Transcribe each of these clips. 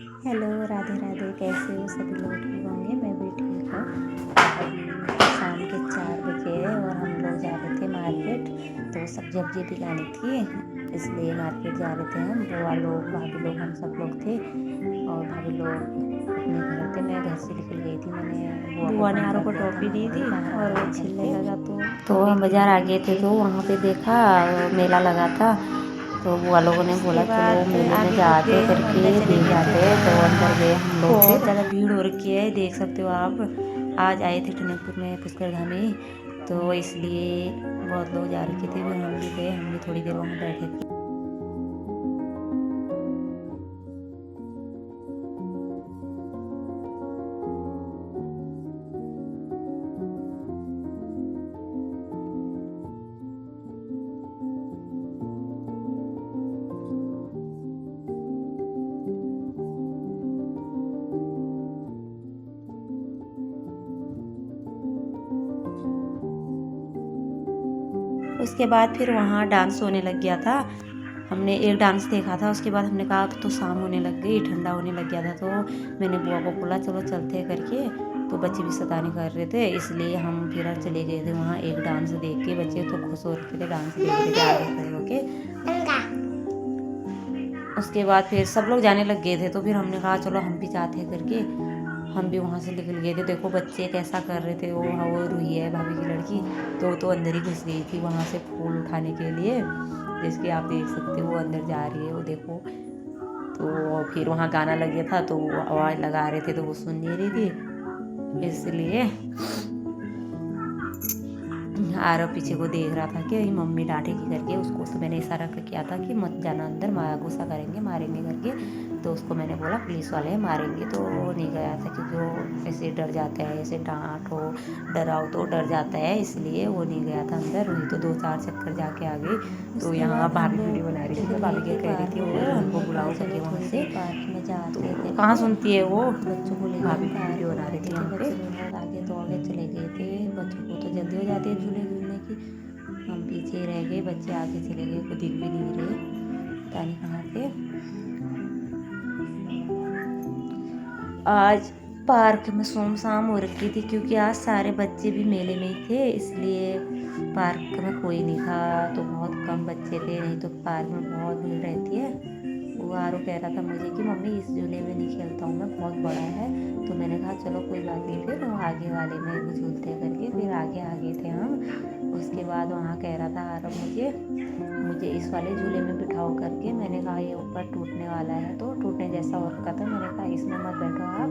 Hello, Radhe Radhe. कैसे हो सभी लोग? ठीक होंगे। मैं भी ठीक हूँ। अभी शाम के 4 बजे है और हम लोग जा रहे थे मार्केट। तो सब्जी वब्जी भी लानी थी, इसलिए मार्केट जा रहे थे हम। बुआ लोग, भाभी लोग, हम सब लोग थे। और भाभी लोग अपने घर थे, मैं घर से निकल गई थी। मैंने बुआ ने आरो को टॉफ़ी दी थी और वो छिलने लगा तो हम बाज़ार आ गए थे। तो वहाँ पे देखा मेला लगा था। तो बुआ लोगों ने बोला चलो मेले में जाते करके देख जाते। तो अंदर गए हम लोग। बहुत ज़्यादा भीड़ हो रखी है, देख सकते हो आप। आज आए थे टनकपुर में पुष्करधामी, तो इसलिए बहुत लोग जा रखे थे। फिर हम भी गए, हम भी थोड़ी देर वहाँ बैठे थे। उसके बाद फिर वहाँ डांस होने लग गया था। हमने एक डांस देखा था, उसके बाद हमने कहा तो शाम होने लग गई, ठंडा होने लग गया था। तो मैंने बुआ को बोला चलो चलते करके। तो बच्चे भी शैतानी कर रहे थे, इसलिए हम फिर चले गए थे वहाँ। एक डांस देख के बच्चे तो खुश हो रहे थे, डांस देख रहे थे आगे खड़े होके। उसके बाद फिर सब लोग जाने लग गए थे, तो फिर हमने कहा चलो हम भी जाते हैं करके। हम भी वहाँ से निकल गए थे। देखो बच्चे कैसा कर रहे थे। वो रूही है भाभी की लड़की, तो अंदर ही घुस गई थी वहाँ से फूल उठाने के लिए। जिसके आप देख सकते हो वो अंदर जा रही है, वो देखो। तो फिर वहाँ गाना लग गया था, तो वो आवाज़ लगा रहे थे, तो वो सुन नहीं रही थी, इसलिए आरव पीछे को देख रहा था कि मम्मी डांटेगी करके उसको। तो मैंने इशारा किया था कि मत जाना अंदर, गुस्सा करेंगे, मारेंगे करके। तो उसको मैंने बोला पुलिस वाले मारेंगे, तो वो नहीं गया था क्योंकि वो ऐसे डर जाता है, ऐसे डांटो डराओ तो डर जाता है, इसलिए वो नहीं गया था अंदर। रूही तो 2-4 चक्कर जाके आ गई। तो यहाँ भाभी वीडियो बना रही थी, तो भाभी क्या कह रही थी वो हमको बुलाओ करके वहाँ से। तो कहाँ सुनती है वो, बच्चों को लेकर भाभी वीडियो बना रही थी वहाँ पे। आगे तो आगे चले गए थे, बच्चों को तो जल्दी हो जाती है झूले झूलने की। हम पीछे रह गए, बच्चे आगे चले गए, को दिख भी नहीं रहे, पता नहीं कहाँ थे। आज पार्क में सुमसाम हो रखी थी क्योंकि आज सारे बच्चे भी मेले में ही थे, इसलिए पार्क में कोई नहीं था। तो बहुत कम बच्चे थे, नहीं तो पार्क में बहुत भीड़ रहती है। वो आरो कह रहा था मुझे कि मम्मी इस झूले में नहीं खेलता हूँ मैं, बहुत बड़ा है। तो मैंने कहा चलो कोई बात नहीं, फिर आगे वाले में झूलते करके फिर आगे आ गए थे हम। उसके बाद वहाँ कह रहा था आरो मुझे इस वाले झूले में बिठाओ करके। मैंने कहा ये ऊपर टूटने वाला है, तो टूटने जैसा हो रखा था। मैंने कहा इसमें मत बैठो आप।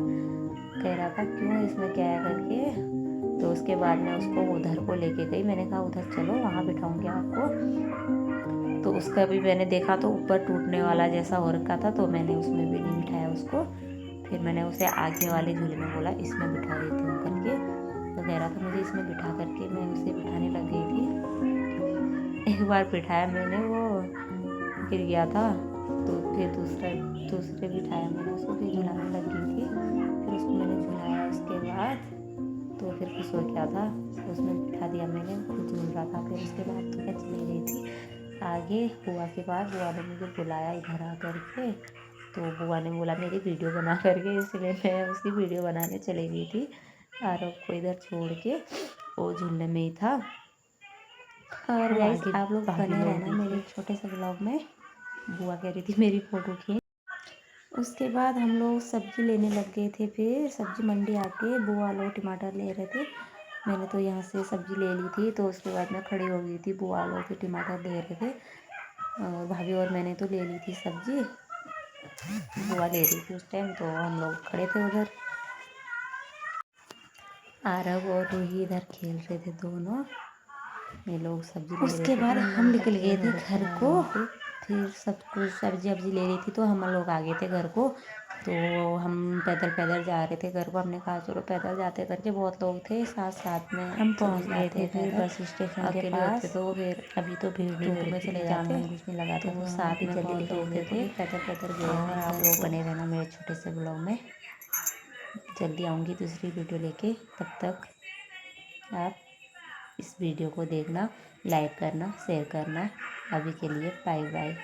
कह रहा था क्यों, इसमें क्या है करके। तो उसके बाद मैं उसको उधर को लेके गई। मैंने कहा उधर चलो, वहाँ बिठाऊंगी आपको। तो उसका भी मैंने देखा तो ऊपर टूटने वाला जैसा हो रखा था, तो मैंने उसमें भी नहीं बिठाया उसको। फिर मैंने उसे आगे वाले झूले में बोला इसमें बिठा देती हूँ करके। तो कह रहा था मुझे इसमें बिठा करके, मैं उसे बिठाने लग गई थी। एक बार बिठाया मैंने, वो गिर गया था। तो फिर दूसरे बिठाया मैंने उसको, फिर झुलाने लग गई थी। फिर उसको मैंने झुलाया, उसके बाद तो फिर खुश हो गया था, उसमें बिठा दिया मैंने, खुद झूल रहा था। फिर उसके बाद तो मैं चली गई थी आगे बुआ के पास। बुआ ने मुझे बुलाया इधर आ करके, तो बुआ ने बोला मेरी वीडियो बना करके, इसलिए मैं उसकी वीडियो बनाने चली गई थी। आरव को इधर छोड़ के, वो झूलने में ही था। और गाइस आप लोग बने रहना मेरे छोटे से ब्लॉग में। बुआ कह रही थी मेरी फ़ोटो खींच। उसके बाद हम लोग सब्ज़ी लेने लग गए थे। फिर सब्ज़ी मंडी आके बुआ लोग टमाटर ले रहे थे, मैंने तो यहाँ से सब्ज़ी ले ली थी। तो उसके बाद मैं खड़ी हो गई थी, बुआ लोग के टमाटर ले रहे थे और भाभी और मैंने तो ले ली थी सब्ज़ी। बुआ ले रही थी उस टाइम, तो हम लोग खड़े थे उधर। आरव और रूही इधर खेल रहे थे दोनों, ये लोग सब्जी ले रहे थे। उसके बाद हम निकल गए थे घर को। फिर सब कुछ सब्जी वब्जी ले रही थी, तो हम लोग आ गए थे घर को। तो हम पैदल पैदल जा रहे थे घर को। हमने कहा चलो पैदल जाते करके, बहुत लोग थे साथ में। हम पहुंच गए थे फिर बस स्टेशन के पास। तो फिर अभी तो भीड़ नहीं हो रही, चले जाते कुछ नहीं लगा, तो वो साथ में जल्दी लोग थे, पैदल पैदल गए। और आप लोग बने रहना मेरे छोटे से ब्लॉग में, जल्दी आऊँगी दूसरी वीडियो लेके। तब तक आप इस वीडियो को देखना, लाइक करना, शेयर करना। अभी के लिए बाय बाय।